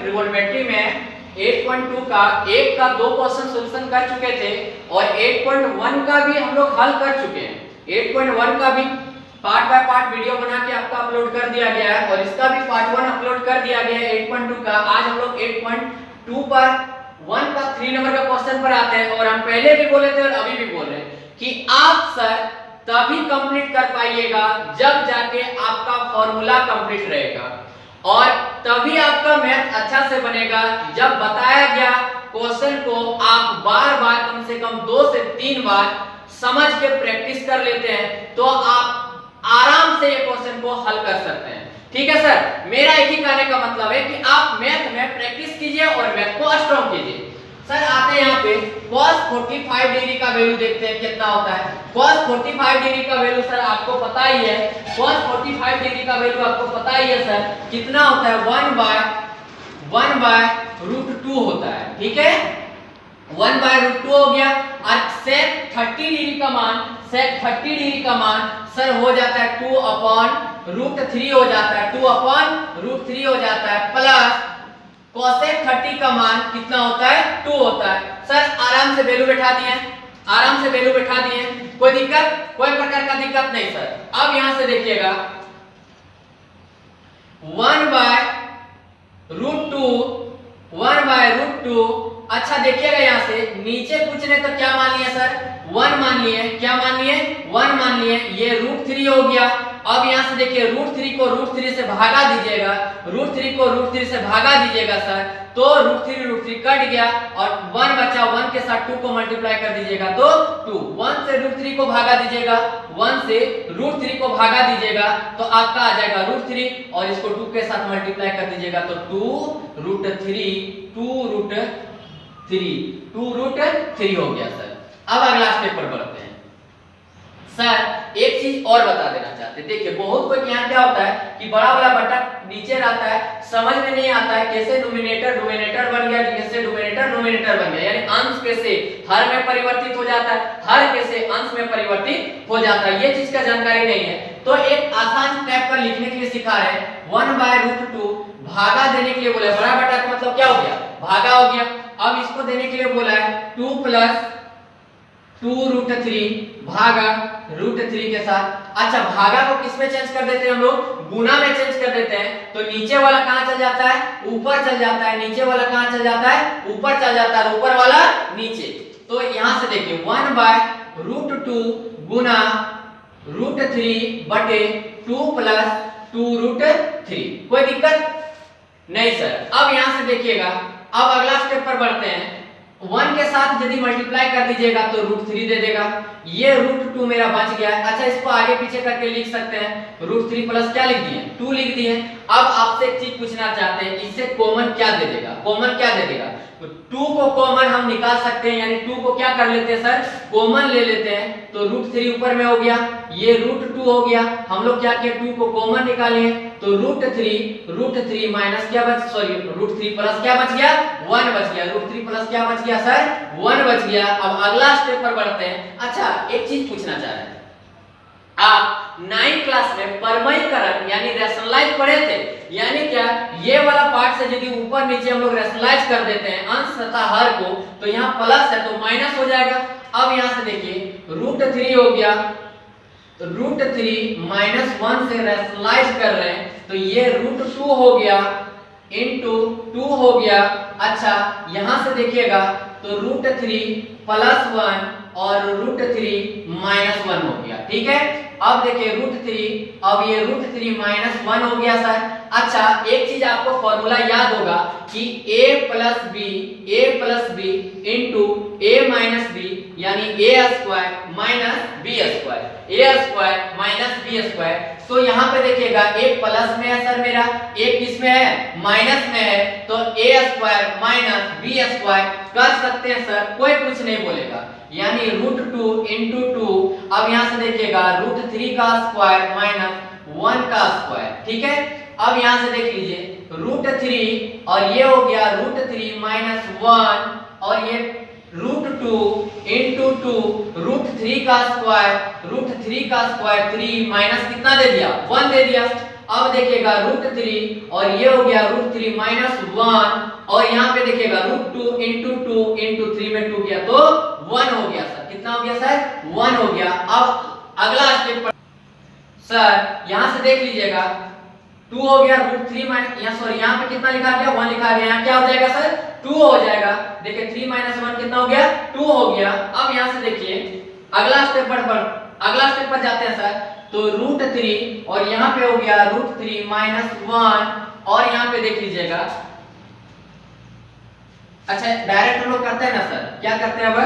Trigonometry में 8.2 का एक का दो क्वेश्चन सॉल्यूशन कर चुके थे और 8.1 का भी हम लोग हल कर चुके हैं। 8.1 का भी पार्ट बाय पार्ट वीडियो बना के आपका अपलोड कर दिया गया है और इसका भी पार्ट 1 अपलोड कर दिया गया है 8.2 का। आज हम लोग 8.2 पर 1 का 3 नंबर का क्वेश्चन पर आते हैं और हम पहले भी बोले थे और अभी भी बोल रहे हैं कि आप सर तभी कंप्लीट कर पाइएगा जब जाके आपका फॉर्मूला कंप्लीट रहेगा और तभी आपका मैथ अच्छा से बनेगा जब बताया गया क्वेश्चन को आप बार बार कम से कम 2 से 3 बार समझ के प्रैक्टिस कर लेते हैं तो आप आराम से ये क्वेश्चन को हल कर सकते हैं। ठीक है सर, मेरा एक ही कहने का मतलब है कि आप मैथ में प्रैक्टिस कीजिए और मैथ को स्ट्रॉन्ग कीजिए। सर आते हैं यहाँ पे cos 45 डिग्री का वैल्यू देखते हैं कितना होता है। cos 45 डिग्री का वैल्यू सर आपको पता ही है, cos 45 डिग्री का वैल्यू आपको पता ही है सर कितना होता है 1 बाय √2 होता है। ठीक है, 1 बाय √2 हो गया और sec 30 डिग्री का मान सर हो जाता है 2/√3 हो जाता है, 2/√3 हो जाता है प्लस cosec 30 का मान कितना होता है 2 होता है। सर आराम से वैल्यू बैठा दिए, कोई दिक्कत, कोई प्रकार का दिक्कत नहीं सर। अब यहां से देखिएगा 1 बाय √2 अच्छा देखिएगा यहां से नीचे कुछ नहीं तो क्या मान लिए सर 1 मान लिए, क्या मान लिए 1 मान लिए, ये √3 हो गया। अब यहां से देखिए √3 को √3 से भागा दीजिएगा, √3 को √3 से भागा दीजिएगा सर तो √3 कट गया और 1 बचा, 1 के साथ 2 को मल्टीप्लाई कर दीजिएगा तो 2, 1 से √3 को भागा दीजिएगा, 1 से √3 को भागा दीजिएगा तो आपका आ जाएगा √3 और इसको 2 के साथ मल्टीप्लाई कर दीजिएगा तो 2√3 हो गया सर। अब अगला स्टेप पर बढ़ते हैं। सर एक चीज और बता देना चाहते हैं, देखिए बहुत कोई यहाँ क्या होता है कि बड़ा वाला बटा नीचे रहता है, समझ में नहीं आता है कैसे नोमिनेटर बन गया, कैसे नोमिनेटर बन गया, यानी अंश कैसे हर में परिवर्तित हो जाता है, हर कैसे अंश में परिवर्तित हो जाता है, ये चीज का जानकारी नहीं है। तो एक आसान स्टेप पर लिखने के लिए सिखा रहे हैं 1 बाय √2 भागा देने के लिए बोला है, बड़ा बटा का मतलब क्या हो गया भागा हो गया। अब इसको देने के लिए बोला है 2 + 2√3 भागा √3 के साथ। अच्छा भागा को किस में चेंज कर देते हैं हम लोग, गुना में चेंज कर देते हैं तो नीचे वाला कहां चल जाता है ऊपर चल जाता है, नीचे वाला कहां चल जाता है ऊपर चल जाता है, ऊपर वाला नीचे। तो यहां से देखिए 1 बाय √2 गुना √3 बटे 2 + 2√3, कोई दिक्कत नहीं सर। अब यहां से देखिएगा, अब अगला स्टेप पर बढ़ते हैं। 1 के साथ यदि मल्टीप्लाई कर दीजिएगा तो √3 दे देगा, ये √2 मेरा बच गया है। अच्छा इसको आगे पीछे करके लिख सकते हैं, √3 प्लस क्या लिख दिए 2 लिख दिए। अब आपसे एक चीज पूछना चाहते हैं, इससे कॉमन क्या दे देगा, तो 2 को कॉमन हम निकाल सकते हैं, यानी 2 को क्या कर लेते हैं सर कॉमन ले लेते हैं तो √3 ऊपर में हो गया, ये √2 हो गया। हम लोग क्या किए 2 को कॉमन निकालिए तो √3 माइनस क्या बच सॉरी √3 प्लस क्या बच गया 1 बच गया, √3 प्लस क्या बच गया सर 1 बच गया। अब अगला स्टेप पर बढ़ते हैं। अच्छा एक चीज पूछना चाह रहे हैं, आप 9th क्लास में परमयीकरण यानी रैशनलाइज पढ़े थे, यानी क्या ये वाला पार्ट से यदि ऊपर नीचे हम लोग रैशनलाइज कर देते हैं अंश तथा हर को तो यहाँ प्लस है तो माइनस हो जाएगा। अब यहाँ से देखिए √3 हो गया, तो √3 -1 से रैशनलाइज कर रहे हैं तो ये √2 हो गया इंटू 2 हो गया। अच्छा यहाँ से देखिएगा तो √3 + 1 और √3 -1 हो गया। ठीक है, अब देखिए √3, अब ये √3 -1 हो गया सर। अच्छा एक चीज आपको फॉर्मूला याद होगा कि a + b into a - b यानी a² - b², तो यहाँ पे देखिएगा एक प्लस में है सर मेरा, एक किसमें है माइनस में है, तो a² - b² कर सकते हैं सर, कोई कुछ नहीं बोलेगा, यानी √2 इंटू 2। अब यहाँ से देखिएगा √3 का स्क्वायर - 1 का स्क्वायर। ठीक है, अब यहाँ से देख लीजिए √3 और ये हो गया √3 - 1 और ये √2 इंटू 2 √3 का स्क्वायर 3 माइनस कितना दे दिया 1 दे दिया। अब देखिएगा √3 और ये हो गया √3 माइनस 1 और यहाँ पे देखिएगा √2 इंटू 2 इंटू 3 में 2 गया तो 1 हो गया सर। कितना हो गया सर? 1 हो गया। अब अगला स्टेप सर यहाँ से देख लीजिएगा 2 हो गया √3 माइनस यहाँ पे कितना लिखा गया? 1 लिखा गया। यहाँ क्या हो जाएगा सर? 2 हो जाएगा। देखिए 3 माइनस 1 कितना हो गया? 2 हो गया। अब यहाँ से देखिए अगला स्टेप पर जाते हैं सर। तो √3 और यहाँ पे हो गया √3 माइनस 1 और यहाँ पे देख लीजिएगा। अच्छा डायरेक्ट हम लोग करते हैं ना सर, क्या करते हैं? अब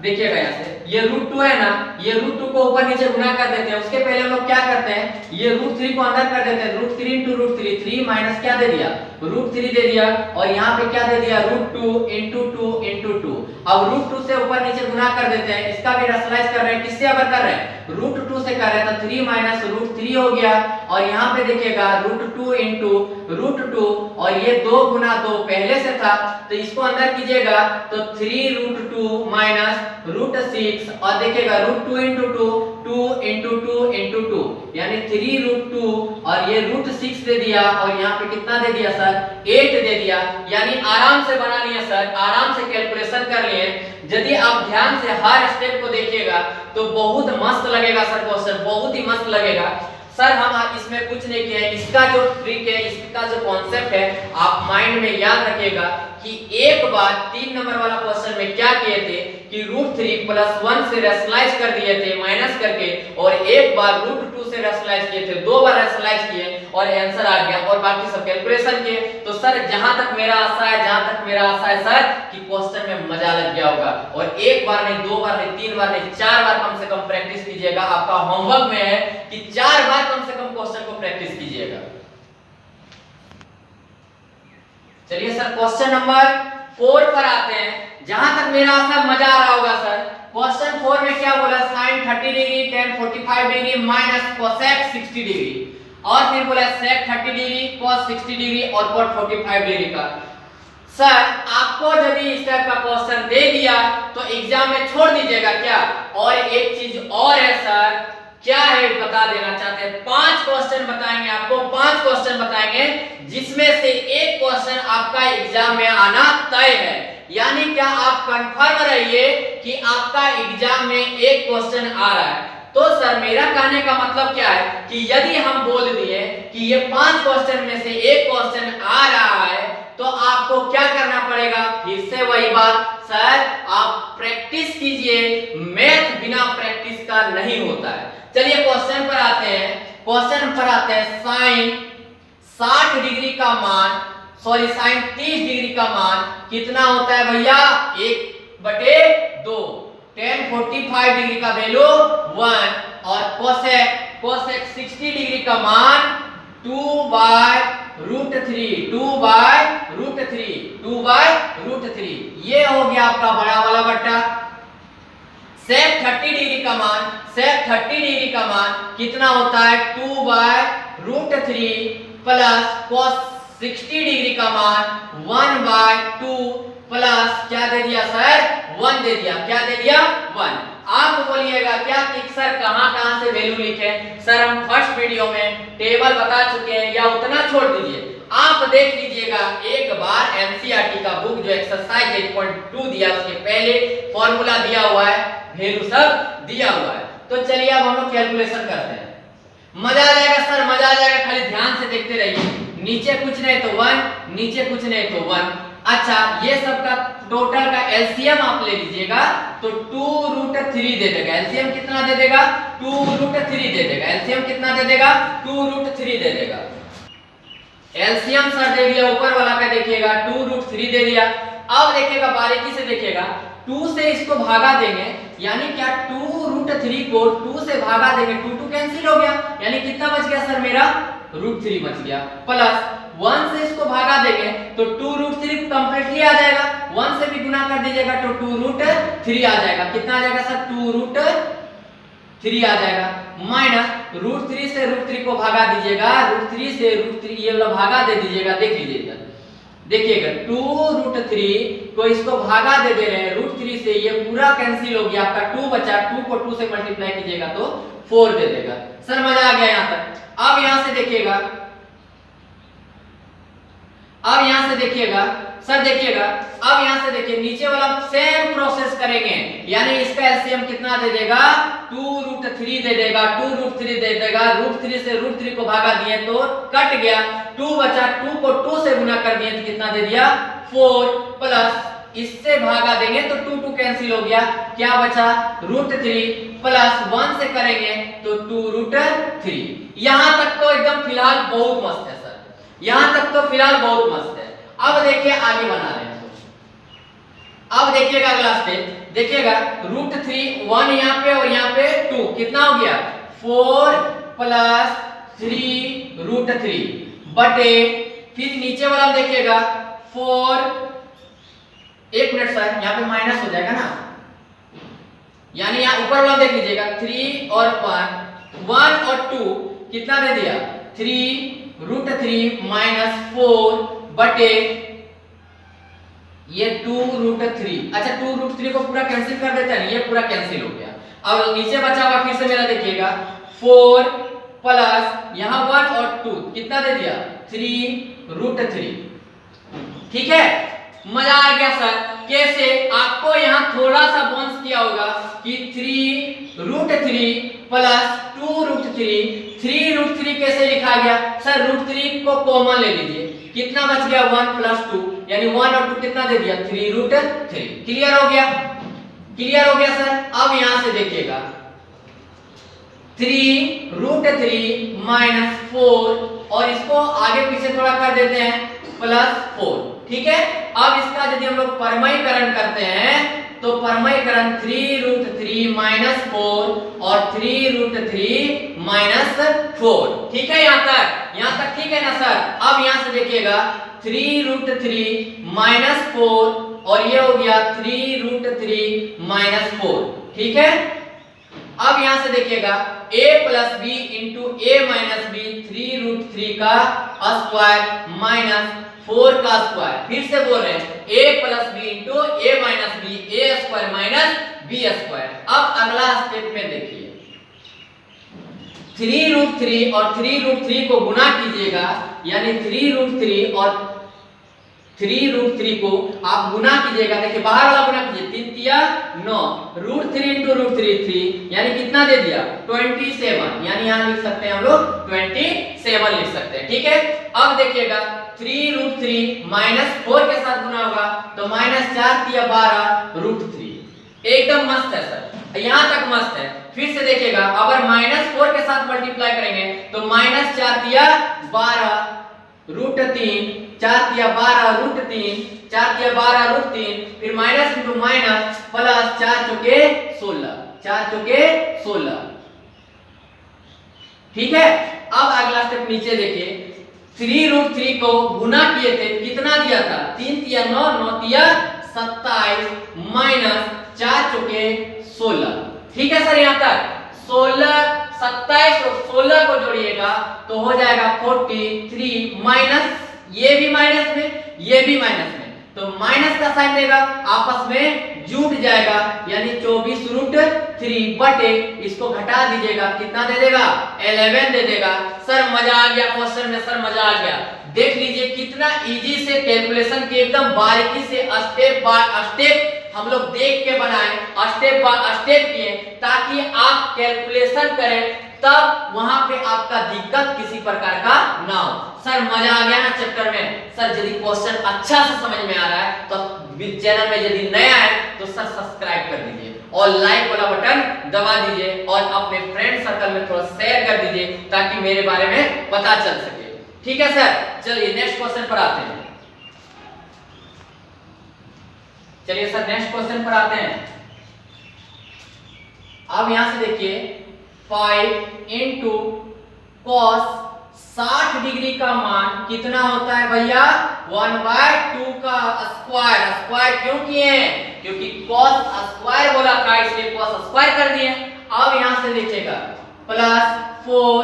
देखिएगा यहाँ से ये √2 है ना, ये √2 को ऊपर नीचे गुना कर देते हैं। उसके पहले हम लोग क्या करते हैं? ये √3 को अंदर कर देते हैं। √3 इंटू √3 3 माइनस क्या दे दिया? √3 दे दिया और यहाँ पे क्या दे दिया? √2 इंटू 2 इंटू 2। अब √2 से ऊपर नीचे गुना कर देते हैं। इसका भी रैशनलाइज कर रहे हैं। किससे अगर कर रहे हैं? √2 से कर रहे हैं तो 3 माइनस √3 हो गया और यहाँ पे देखिएगा √2 इंटू √2 और ये 2 गुना 2 पहले से था तो इसको अंदर कीजिएगा तो 3√2 माइनस √6 और देखिएगा √2 इंटू 2 2 इंटू 2 इंटू 2 यानी 3√2 और ये √6 दे दिया और यहाँ पे कितना दे दिया सर? 8 दे दिया। यानी आराम से बना लिया सर, आराम से कैलकुलेशन कर लिए। यदि आप ध्यान से हर स्टेप को देखिएगा तो बहुत मस्त लगेगा सर क्वेश्चन, बहुत ही मस्त लगेगा सर। हम आज इसमें कुछ नहीं किया है। इसका जो ट्रिक है, इसका जो कॉन्सेप्ट है आप माइंड में याद रखिएगा कि एक बार 3 नंबर वाला क्वेश्चन में क्या किए थे कि √3 प्लस 1 से रैशनलाइज कर दिए थे माइनस करके और एक बार √2 से रैशनलाइज किए थे, 2 बार रैशनलाइज किए और आंसर आ गया और बाकी सब कैलकुलेशन किए। तो सर जहां तक मेरा आशा है सर कि क्वेश्चन में मजा लग गया होगा और एक बार नहीं, 2 बार नहीं, 3 बार नहीं, 4 बार कम से कम प्रैक्टिस कीजिएगा। आपका होमवर्क में है कि 4 बार कम से कम क्वेश्चन को प्रैक्टिस कीजिएगा। चलिए सर क्वेश्चन नंबर 4 पर आते हैं। जहां तक मेरा आशा मजा आ रहा होगा सर। क्वेश्चन 4 में क्या बोला? sin 30 degree tan 45 degree minus cosec 60 degree और फिर बोला sec 30 डिग्री cos 60 डिग्री और cot 45 डिग्री का। सर आपको यदि इस टाइप का क्वेश्चन दे दिया तो एग्जाम में छोड़ दीजिएगा क्या? और एक चीज और है सर, क्या है बता देना चाहते हैं। 5 क्वेश्चन बताएंगे आपको, 5 क्वेश्चन बताएंगे जिसमें से एक क्वेश्चन आपका एग्जाम में आना तय है। यानी क्या आप कंफर्म रहिए कि आपका एग्जाम में एक क्वेश्चन आ रहा है। तो सर मेरा कहने का मतलब क्या है कि यदि हम बोल दिए कि ये 5 क्वेश्चन में से एक क्वेश्चन आ रहा है तो आपको क्या करना पड़ेगा? फिर से वही बात सर, आप प्रैक्टिस कीजिए। मैथ बिना प्रैक्टिस का नहीं होता है। चलिए क्वेश्चन पर आते हैं। क्वेश्चन पर आते हैं sin 60 डिग्री का मान, सॉरी sin 30 डिग्री का मान कितना होता है भैया? 1/2। tan 45 डिग्री का वैल्यू 1 और cosec 60 डिग्री का मान 2/√3 ये हो गया आपका बड़ा वाला बट्टा। sec 30 डिग्री का मान कितना होता है? 2/√3 प्लस cos 60 डिग्री का मान 1/2 प्लस क्या दे दिया सर? 1 दे दिया। क्या दे दिया? 1। आप बोलिएगा क्या कि सर कहां से वैल्यू लिखे? सर हम फर्स्ट वीडियो में टेबल बता चुके हैं, या उतना छोड़ दीजिए, आप देख लीजिएगा एक बार एनसीईआरटी का बुक जो एक्सरसाइज 8.2 दिया उसके पहले फॉर्मूला दिया हुआ है, वैल्यू सब दिया हुआ है। तो चलिए अब हम लोग कैलकुलेशन करते हैं। मजा आ जाएगा सर, मजा आ जाएगा। खाली ध्यान से देखते रहिए। नीचे कुछ नहीं तो 1, नीचे कुछ नहीं तो 1। अच्छा ये सब का टोटल का एलसीएम आप ले लीजिएगा तो 2√3 दे देगा। एलसीएम कितना दे देगा? 2√3 दे देगा। एलसीएम कितना दे देगा? 2√3 दे देगा। एलसीएम सर दे दिया, ऊपर वाला का देखिएगा 2√3 दे दिया। अब देखिएगा बारीकी से देखिएगा, 2 से इसको भागा देंगे यानी क्या 2√3 को 2 से भागा देंगे, 2 कैंसिल हो गया यानी कितना बच गया सर मेरा? √3 बच गया। प्लस 1 से इसको भागा देंगे तो 2√3 कंप्लीटली आ जाएगा। 1 से भी गुना कर दीजिएगा तो 2√3 आ जाएगा। कितना आ जाएगा सर? 2√3 आ जाएगा। माइनस √3 से √3 को भागा दीजिएगा, √3 से √3 ये वाला भागा दे दीजिएगा। देख लीजिएगा, देखिएगा 2√3 को इसको भागा दे रहे हैं √3 से, ये पूरा कैंसिल हो गया। आपका 2 बचा, 2 को 2 से मल्टीप्लाई कीजिएगा तो 4 दे देगा। सर मजा आ गया यहाँ तक। अब यहाँ से देखिएगा अब यहां से देखिएगा सर, देखिएगा अब यहां से देखिए नीचे वाला सेम प्रोसेस करेंगे, यानी इसका एलसीएम कितना दे देगा 2√3 दे देगा, 2√3 दे देगा। √3 से √3 को भागा दिए तो कट गया, 2 बचा, 2 को 2 से गुना कर दिए तो कितना दे दिया 4 प्लस इससे भागा देंगे तो 2 2 कैंसिल हो गया, क्या बचा √3 प्लस 1 से करेंगे तो 2√3। यहां तक तो एकदम फिलहाल बहुत मस्त है सर, यहां तक तो फिलहाल बहुत मस्त है। अब देखिए आगे बना रहे हैं, अब देखिएगा अगला स्टेप, देखिएगा √3 1 यहाँ पे और यहाँ पे 2 कितना हो गया 4 प्लस 3√3 बटे फिर नीचे वाला देखिएगा 4, एक मिनट सर यहाँ पे माइनस हो जाएगा ना, यानी यहाँ ऊपर वाला देख लीजिएगा 3 और 1 और 2 कितना दे दिया 3√3 माइनस 4 बटे ये 2√3। अच्छा 2√3 को पूरा कैंसिल कर देते हैं, ये पूरा कैंसिल हो गया। अब नीचे बचा हुआ फिर से मेरा देखिएगा 4 प्लस यहाँ 1 और 2 कितना दे दिया 3√3। ठीक है, मजा आ गया सर। कैसे, आपको यहाँ थोड़ा सा बोन्स किया होगा कि 3√3 प्लस 2√3, 3√3 कैसे लिखा गया सर, √3 को कॉमन ले लीजिए, कितना बच गया 1 प्लस 2, यानी 1 और 2 कितना दे दिया 3√3। क्लियर हो गया, क्लियर हो गया सर। अब यहां से देखिएगा 3√3 माइनस 4 और इसको आगे पीछे थोड़ा कर देते हैं प्लस 4। ठीक है, अब इसका यदि हम लोग परमयीकरण करते हैं तो परमयीकरण 3√3 माइनस 4 और 3√3 माइनस 4। ठीक है, यहाँ तक ठीक है ना सर। अब यहां से देखिएगा 3√3 माइनस 4 और ये हो गया 3√3 माइनस 4। ठीक है, अब यहां से देखिएगा a plus B into A minus B 3√3 का स्क्वायर माइनस 4 का स्क्वायर। फिर से बोल रहे हैं a plus B into A minus B, A square minus B square. अब अगला स्टेप में देखिए 3√3 और 3√3 को गुना कीजिएगा, यानी 3√3 और 3√3 को आप गुना कीजिएगा। देखिए बाहर वाला गुना कीजिए, 3 तिया 9, √3 इंटू √3 3, यानी कितना दे दिया 27, यानी यहाँ लिख सकते हैं हम लोग 27 लिख सकते हैं। ठीक है, अब देखिएगा 3√3 माइनस 4 के साथ गुना होगा तो माइनस 4 तिया 12 √3। एकदम मस्त है सर, यहाँ तक मस्त है। फिर से देखिएगा अगर माइनस 4 के साथ मल्टीप्लाई करेंगे तो माइनस 4 तिया 12 √3, 4 तिया 12 √3, 4 तिया 12 √3, फिर माइनस इंटू माइनस प्लस 4 चौके 16, 4 चौके 16। ठीक है, अब अगला स्टेप नीचे देखिए 3√3 को गुना किए थे, कितना दिया था 3 तिया 9, 9 तिया 27 माइनस 4 चौके 16। ठीक है सर, यहाँ तक 16, 27 और 16 को जोड़िएगा तो हो जाएगा 43 माइनस ये भी माइनस में, ये भी माइनस में, तो माइनस का साइन देगा, आपस में जुड़ जाएगा, यानी 24√3 बटे इसको घटा दीजिएगा, कितना दे देगा 11 दे देगा। सर मजा आ गया क्वेश्चन में, सर मजा आ गया। देख लीजिए कितना इजी से कैलकुलेशन की एकदम बारीकी से स्टेप बाय स्टेप हम लोग देख के बनाए, स्टेप बाय स्टेप किए, ताकि आप कैलकुलेशन करें तब वहां पे आपका दिक्कत किसी प्रकार का ना हो। सर मजा आ गया ना चैप्टर में। सर यदि क्वेश्चन अच्छा से समझ में आ रहा है तो चैनल में यदि नया है तो सर सब्सक्राइब कर दीजिए और लाइक वाला बटन दबा दीजिए और अपने फ्रेंड सर्कल में थोड़ा शेयर कर दीजिए ताकि मेरे बारे में पता चल सके। ठीक है सर, चलिए नेक्स्ट क्वेश्चन पर आते हैं। चलिए सर नेक्स्ट क्वेश्चन पर आते हैं। अब यहां से देखिए 5 इंटू कॉस 60 डिग्री का मान कितना होता है भैया 1/2 का स्क्वायर। स्क्वायर क्यों किए हैं, क्योंकि कॉस स्क्वायर बोला था इसलिए कॉस स्क्वायर कर दिए। अब यहां से देखिएगा प्लस 4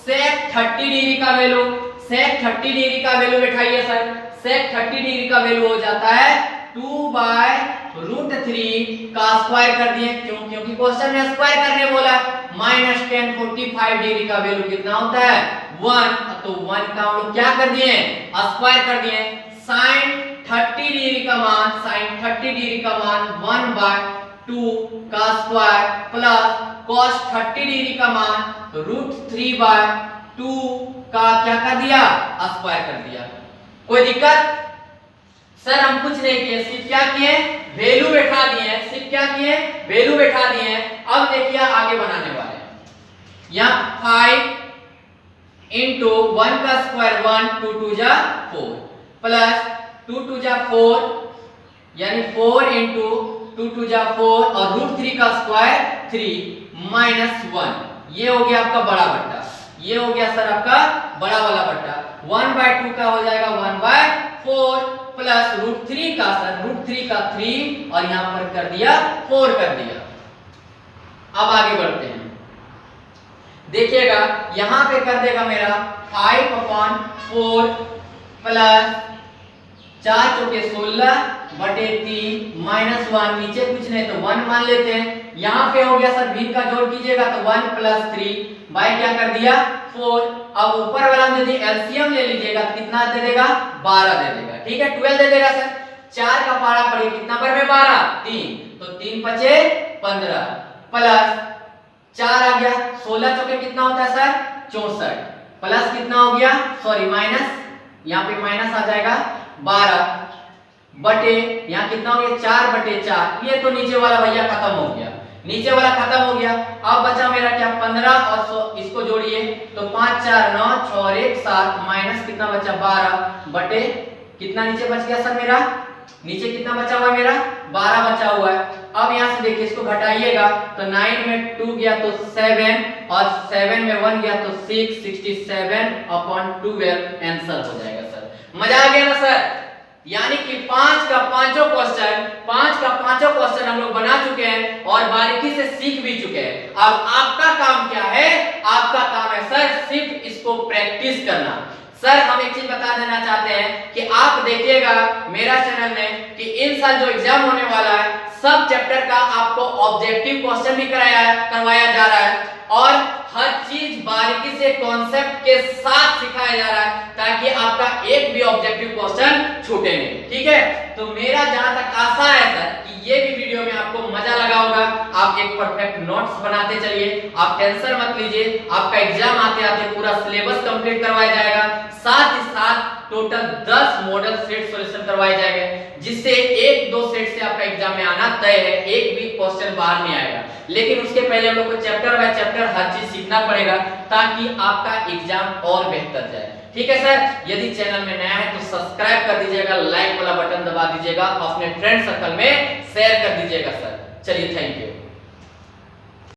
sec 30 डिग्री का वैल्यू, sec 30 डिग्री का वैल्यू बैठाइए सर। sec 30 डिग्री का वैल्यू हो जाता है 2/2 √3 का स्क्वायर कर दिए, क्योंकि क्वेश्चन में स्क्वायर करने बोला। -10 45 डिग्री का वैल्यू कितना होता है 1, तो 1 का हम लोग क्या कर दिए स्क्वायर कर दिए। sin 30 डिग्री का मान 1/2 का स्क्वायर प्लस cos 30 डिग्री का मान √3/2 का क्या कर दिया स्क्वायर कर दिया। कोई दिक्कत? सर हम कुछ नहीं किए, सिर्फ क्या किए वैल्यू बैठा दिए, सिर्फ क्या किए वैल्यू बैठा दिए। अब देखिए आगे बनाने वाले हैं। यहाँ 5 इंटू 1 का स्क्वायर 1, 2 2 जा 4 प्लस 2 2 जा 4 यानी 4 इंटू 2 2 जा 4 और √3 का स्क्वायर 3 माइनस 1। ये हो गया आपका बड़ा बट्टा, ये हो गया सर आपका बड़ा वाला बट्टा। 1/2 का हो जाएगा 1/4 प्लस √3 का सर √3 का 3 और यहां पर कर दिया 4 कर दिया। अब आगे बढ़ते हैं, देखिएगा यहां पे कर देगा मेरा 5/4 प्लस 4 चौके 16 बटे 3 माइनस 1, नीचे कुछ नहीं तो 1 मान लेते हैं। यहाँ पे हो गया सर भिन्न का जोड़ कीजिएगा तो 1 प्लस 3 बाई क्या कर दिया 4। अब ऊपर वाला में यदि एलसीएम ले लीजिएगा तो कितना दे देगा 12 दे देगा, ठीक है 12 दे देगा सर। 4 का पारा पड़ेगा कितना पर में 12 3, तो 3 बचे 15 प्लस 4 आ गया 16 चौके कितना होता है सर 64 प्लस कितना हो गया सॉरी माइनस, यहाँ पे माइनस आ जाएगा 12 बटे यहाँ कितना हो गया 4/4। ये तो नीचे वाला भैया खत्म हो गया, नीचे वाला खत्म हो गया। अब बचा मेरा क्या 15 और इसको जोड़िए तो 5 4 9 6 और 1 7 माइनस कितना बचा 12 बटे कितना नीचे बच गया सर मेरा, नीचे कितना बचा हुआ है मेरा 12 बचा हुआ है। अब यहाँ से देखिए इसको घटाइएगा तो 9 में 2 गया तो 7 और 7 में 1 गया तो 6 67/12 आंसर हो जाएगा सर। मजा आ गया ना सर? यानी कि 5 का पांचों क्वेश्चन हम लोग बना चुके हैं और बारीकी से सीख भी चुके हैं। अब आपका काम क्या है? आपका काम है सर सिर्फ इसको प्रैक्टिस करना। सर हम एक चीज बता देना चाहते हैं कि आप देखिएगा मेरा चैनल में कि इन साल जो एग्जाम होने वाला है सब चैप्टर का आपको ऑब्जेक्टिव क्वेश्चन भी करवाया जा रहा है और हर चीज बारीकी से कॉन्सेप्ट के साथ सिखाया जा रहा है ताकि आपका एक भी ऑब्जेक्टिव क्वेश्चन छूटे नहीं, ठीक है। तो मेरा जहां तक आशा है सर कि ये भी वीडियो में आपको मजा लगा होगा। आप एक परफेक्ट नोट्स बनाते चलिए, आप टेंशन मत लीजिए, आपका एग्जाम आते आते पूरा सिलेबस कंप्लीट करवाया जाएगा, साथ ही साथ टोटल 10 मॉडल सेट सॉल्यूशन करवाए जाएंगे जिससे 1-2 सेट से आपका एग्जाम में आना तय है, एक भी क्वेश्चन बाहर नहीं आएगा। लेकिन उसके पहले हम लोग को चैप्टर बाय चैप्टर हर चीज सीखना पड़ेगा ताकि आपका एग्जाम और बेहतर जाए, ठीक है सर। यदि चैनल में नया है तो सब्सक्राइब कर दीजिएगा, लाइक वाला बटन दबा दीजिएगा, अपने फ्रेंड सर्कल में शेयर कर दीजिएगा सर। चलिए थैंक यू।